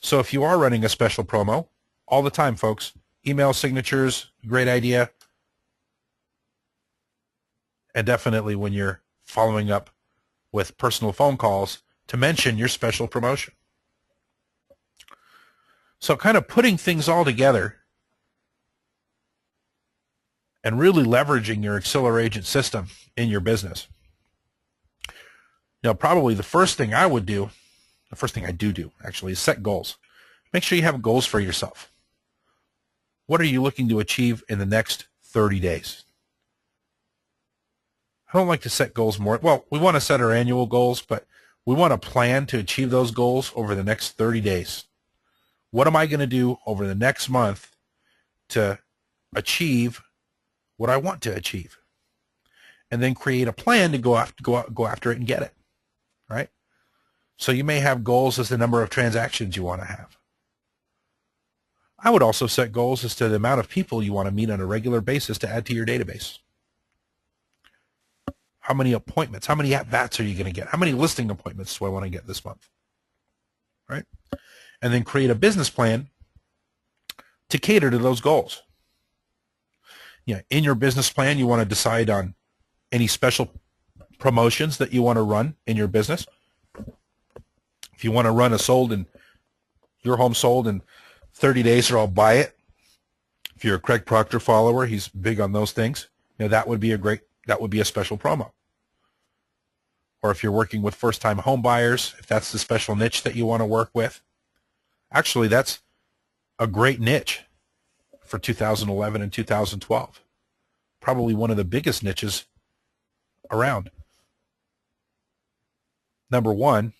So if you are running a special promo, all the time, folks, email signatures, great idea. And definitely when you're following up with personal phone calls to mention your special promotion. So kind of putting things all together and really leveraging your Acceler Agent system in your business. Now, probably the first thing I would do, the first thing I do actually, is set goals. Make sure you have goals for yourself. What are you looking to achieve in the next 30 days? I don't like to set goals more. Well, we want to set our annual goals, but we want to plan to achieve those goals over the next 30 days. What am I going to do over the next month to achieve what I want to achieve? And then create a plan to go after it and get it, right? So you may have goals as the number of transactions you want to have. I would also set goals as to the amount of people you want to meet on a regular basis to add to your database. How many appointments, how many at-bats are you going to get? How many listing appointments do I want to get this month? Right? And then create a business plan to cater to those goals. Yeah, in your business plan, you want to decide on any special promotions that you want to run in your business. If you want to run your home sold in 30 days or I'll buy it. If you're a Craig Proctor follower, he's big on those things. That would be a special promo. Or if you're working with first-time home buyers, if that's the special niche that you want to work with. Actually, that's a great niche for 2011 and 2012. Probably one of the biggest niches around. Number one,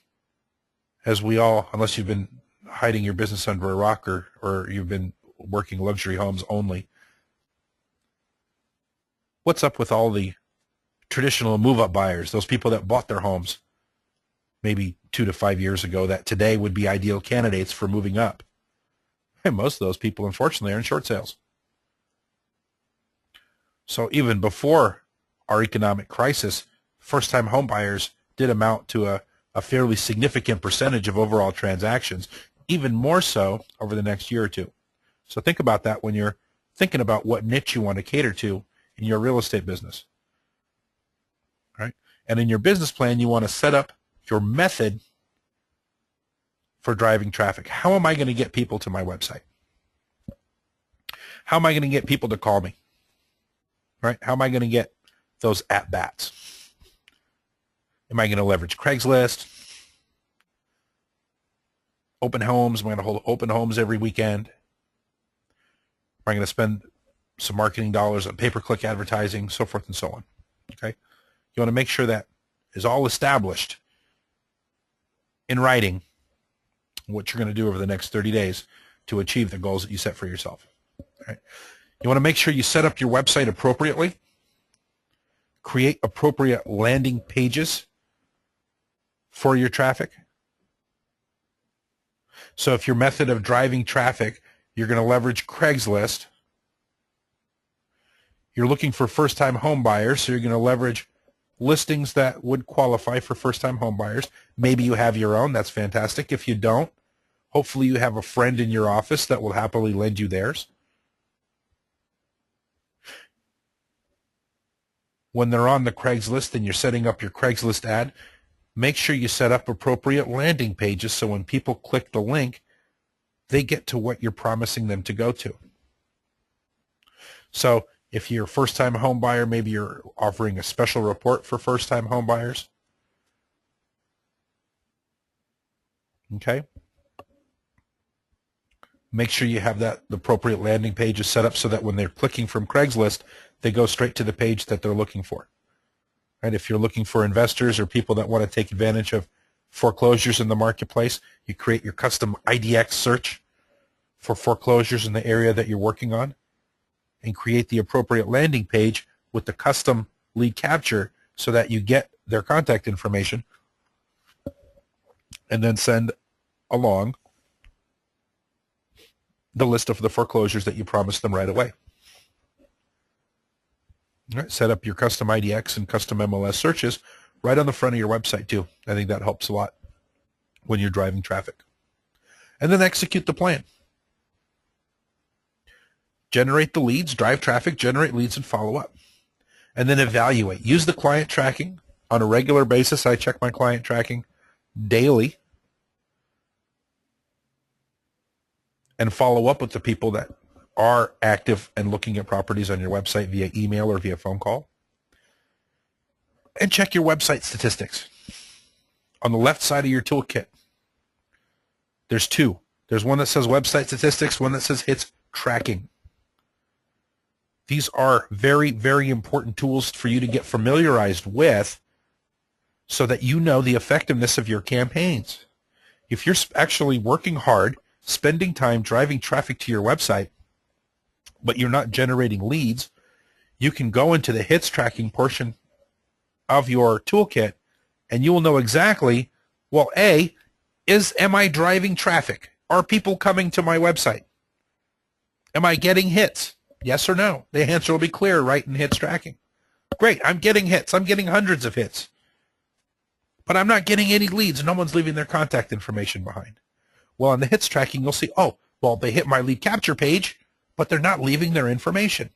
as we all, unless you've been hiding your business under a rock or you've been working luxury homes only, what's up with all the traditional move-up buyers, those people that bought their homes maybe 2 to 5 years ago that today would be ideal candidates for moving up? And most of those people, unfortunately, are in short sales. So even before our economic crisis, first-time home buyers did amount to a fairly significant percentage of overall transactions, even more so over the next year or two. So think about that when you're thinking about what niche you want to cater to in your real estate business. Right? And in your business plan, you want to set up your method for driving traffic. How am I going to get people to my website? How am I going to get people to call me? Right? How am I going to get those at-bats? Am I going to leverage Craigslist? Open homes? Am I going to hold open homes every weekend? Am I going to spend some marketing dollars on pay-per-click advertising, so forth and so on? Okay? You want to make sure that is all established in writing what you're going to do over the next 30 days to achieve the goals that you set for yourself. All right? You want to make sure you set up your website appropriately, create appropriate landing pages for your traffic. So if your method of driving traffic, you're going to leverage Craigslist. You're looking for first-time home buyers, so you're going to leverage listings that would qualify for first-time home buyers. Maybe you have your own. That's fantastic. If you don't, hopefully you have a friend in your office that will happily lend you theirs. When they're on the Craigslist and you're setting up your Craigslist ad, make sure you set up appropriate landing pages so when people click the link, they get to what you're promising them to go to. So if you're a first-time home buyer, maybe you're offering a special report for first-time home buyers. Okay? Make sure you have the appropriate landing pages set up so that when they're clicking from Craigslist, they go straight to the page that they're looking for. Right? If you're looking for investors or people that want to take advantage of foreclosures in the marketplace, you create your custom IDX search for foreclosures in the area that you're working on and create the appropriate landing page with the custom lead capture so that you get their contact information and then send along the list of the foreclosures that you promised them right away. All right, set up your custom IDX and custom MLS searches right on the front of your website too. I think that helps a lot when you're driving traffic. and then execute the plan. Generate the leads, drive traffic, generate leads, and follow up. And then evaluate. Use the client tracking on a regular basis. I check my client tracking daily and follow up with the people that are active and looking at properties on your website via email or via phone call. And check your website statistics. On the left side of your toolkit, there's two. There's one that says website statistics, one that says hits tracking. These are very, very important tools for you to get familiarized with so that you know the effectiveness of your campaigns. If you're actually working hard, spending time driving traffic to your website, but you're not generating leads, you can go into the hits tracking portion of your toolkit and you will know exactly, well, am I driving traffic? Are people coming to my website? Am I getting hits? Yes or no? The answer will be clear right in hits tracking. Great, I'm getting hits. I'm getting hundreds of hits. But I'm not getting any leads. No one's leaving their contact information behind. Well, on the hits tracking, you'll see, oh, well, they hit my lead capture page, but they're not leaving their information.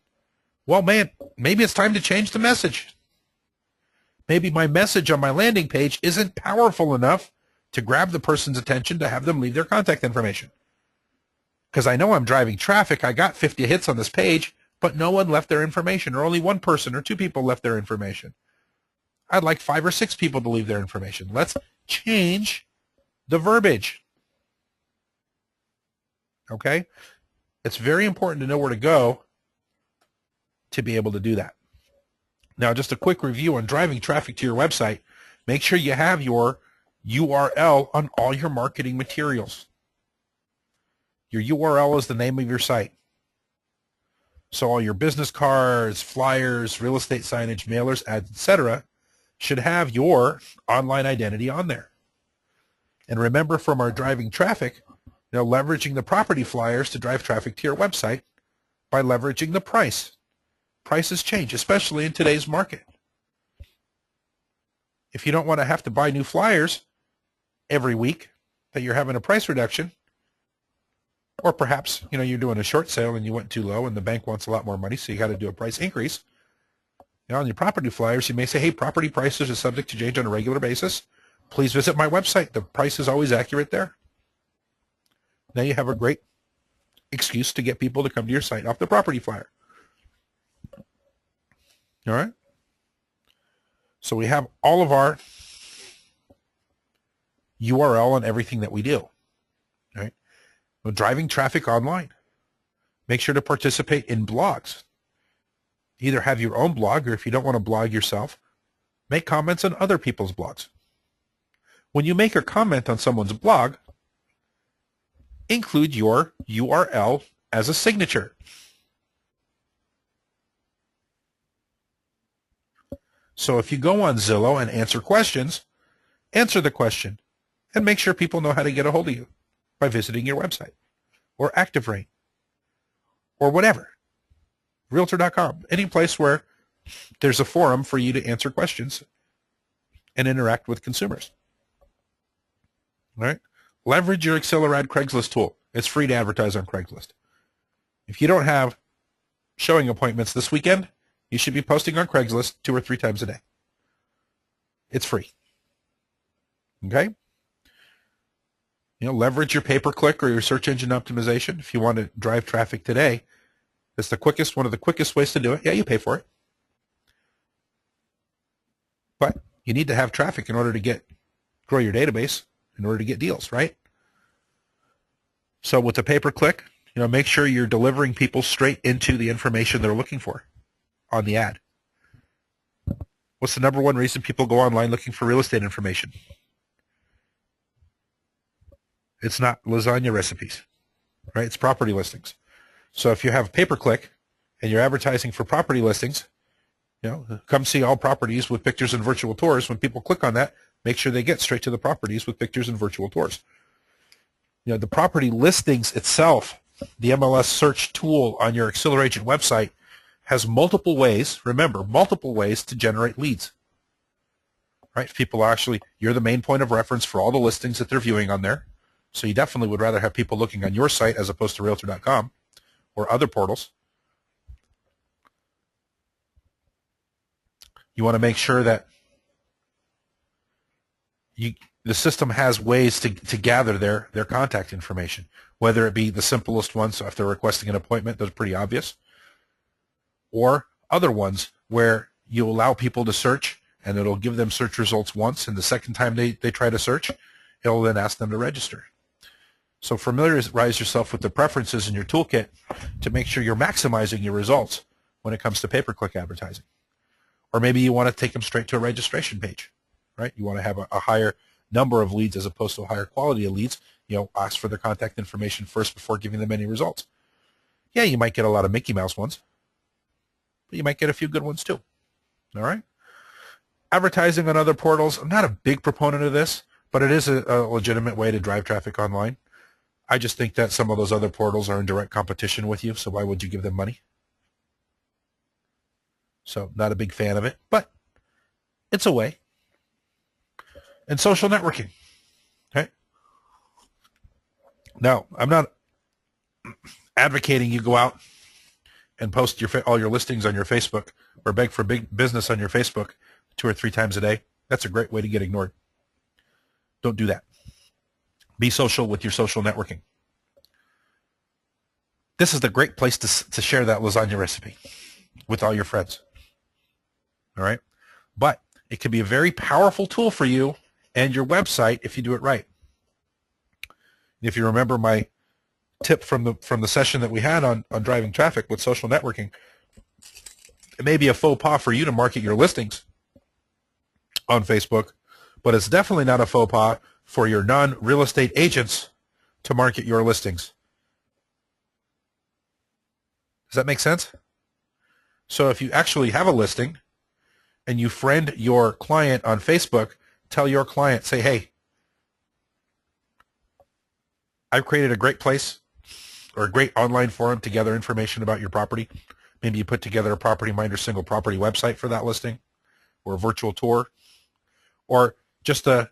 Well, man, maybe it's time to change the message. Maybe my message on my landing page isn't powerful enough to grab the person's attention to have them leave their contact information. Because I know I'm driving traffic. I got 50 hits on this page, but no one left their information, or only one person or two people left their information. I'd like 5 or 6 people to leave their information. Let's change the verbiage. Okay? It's very important to know where to go to be able to do that. Now, just a quick review on driving traffic to your website. Make sure you have your URL on all your marketing materials. Your URL is the name of your site. So all your business cards, flyers, real estate signage, mailers, ads, etc. should have your online identity on there. And remember from our driving traffic, leveraging the property flyers to drive traffic to your website by leveraging the price. Prices change, especially in today's market. If you don't want to have to buy new flyers every week that you're having a price reduction, or perhaps, you're doing a short sale and you went too low and the bank wants a lot more money, so you got to do a price increase. On your property flyers, you may say, hey, property prices are subject to change on a regular basis. Please visit my website. The price is always accurate there. Now you have a great excuse to get people to come to your site off the property flyer. All right? So we have all of our URL and everything that we do. All right? Well, driving traffic online. Make sure to participate in blogs. Either have your own blog, or if you don't want to blog yourself, make comments on other people's blogs. When you make a comment on someone's blog, include your URL as a signature. So if you go on Zillow and answer questions, answer the question and make sure people know how to get a hold of you by visiting your website or ActiveRate or whatever. Realtor.com, any place where there's a forum for you to answer questions and interact with consumers. All right? Leverage your Accelerad Craigslist tool. It's free to advertise on Craigslist. If you don't have showing appointments this weekend, you should be posting on Craigslist 2 or 3 times a day. It's free. Okay? Leverage your pay-per-click or your search engine optimization. If you want to drive traffic today, it's one of the quickest ways to do it. Yeah, you pay for it. But you need to have traffic in order to grow your database, in order to get deals, right? So with the pay-per-click, make sure you're delivering people straight into the information they're looking for on the ad. What's the number one reason people go online looking for real estate information? It's not lasagna recipes, right? It's property listings. So if you have pay-per-click and you're advertising for property listings, come see all properties with pictures and virtual tours. When people click on that, make sure they get straight to the properties with pictures and virtual tours. The property listings itself, the MLS search tool on your Acceleragent website has multiple ways, remember, multiple ways to generate leads. Right? People you're the main point of reference for all the listings that they're viewing on there. So you definitely would rather have people looking on your site as opposed to Realtor.com or other portals. You want to make sure that the system has ways to gather their contact information, whether it be the simplest ones, so if they're requesting an appointment, those are pretty obvious, or other ones where you allow people to search and it'll give them search results once, and the second time they try to search, it'll then ask them to register. So familiarize yourself with the preferences in your toolkit to make sure you're maximizing your results when it comes to pay-per-click advertising. Or maybe you want to take them straight to a registration page, right? You want to have a higher number of leads as opposed to a higher quality of leads. Ask for their contact information first before giving them any results. Yeah, you might get a lot of Mickey Mouse ones, but you might get a few good ones too. All right? Advertising on other portals, I'm not a big proponent of this, but it is a legitimate way to drive traffic online. I just think that some of those other portals are in direct competition with you, so why would you give them money? So not a big fan of it, but it's a way. And social networking. Okay? Now, I'm not advocating you go out and post all your listings on your Facebook or beg for big business on your Facebook 2 or 3 times a day. That's a great way to get ignored. Don't do that. Be social with your social networking. This is the great place to share that lasagna recipe with all your friends. All right? But it can be a very powerful tool for you and your website if you do it right. If you remember my tip from the session that we had on driving traffic with social networking, it may be a faux pas for you to market your listings on Facebook, but it's definitely not a faux pas for your non-real estate agents to market your listings. Does that make sense? So if you actually have a listing and you friend your client on Facebook, tell your client, say, hey, I've created a great place or a great online forum to gather information about your property. Maybe you put together a Property Minder single property website for that listing, or a virtual tour, or just a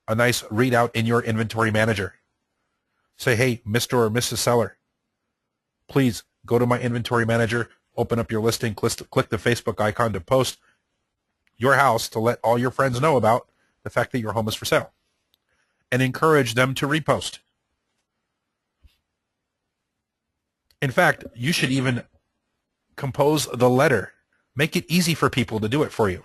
nice readout in your inventory manager. Say, hey, Mr. or Mrs. Seller, please go to my inventory manager, open up your listing, click the Facebook icon to post your house to let all your friends know about the fact that your home is for sale, and encourage them to repost. In fact, you should even compose the letter. Make it easy for people to do it for you.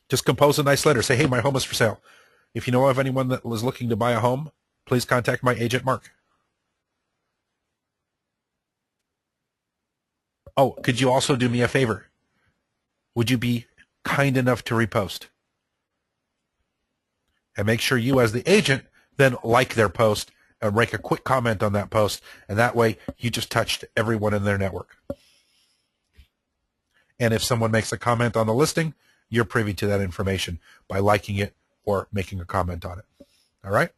Just compose a nice letter. Say, hey, my home is for sale. If you know of anyone that was looking to buy a home, please contact my agent, Mark. Oh, could you also do me a favor? Would you be kind enough to repost? And make sure you, as the agent, then like their post and make a quick comment on that post, and that way you just touched everyone in their network. And if someone makes a comment on the listing, you're privy to that information by liking it or making a comment on it. All right?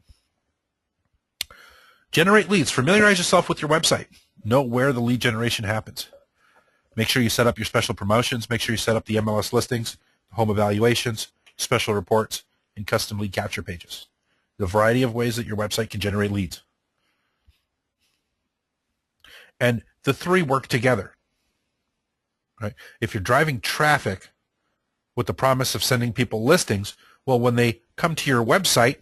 Generate leads. Familiarize yourself with your website. Know where the lead generation happens. Make sure you set up your special promotions. Make sure you set up the MLS listings, home evaluations, special reports, and custom lead capture pages. The variety of ways that your website can generate leads. And the 3 work together. Right? If you're driving traffic with the promise of sending people listings, well, when they come to your website,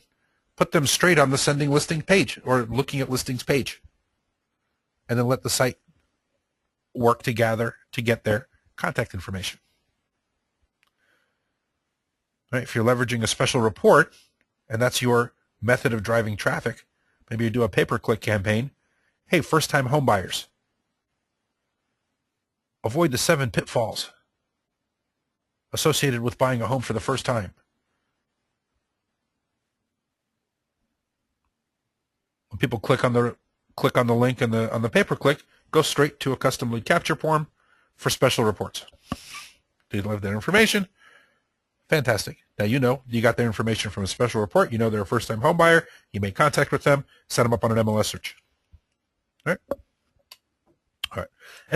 put them straight on the sending listing page or looking at listings page. And then let the site work together to get their contact information. Right? If you're leveraging a special report, and that's your method of driving traffic, maybe you do a pay-per-click campaign. Hey, first-time home buyers, avoid the 7 pitfalls associated with buying a home for the first time. When people click on the link on the pay-per-click, go straight to a custom lead capture form for special reports. Do you love that information? Fantastic. Now you got their information from a special report. You know they're a first-time home buyer. You make contact with them, set them up on an MLS search. All right. All right. And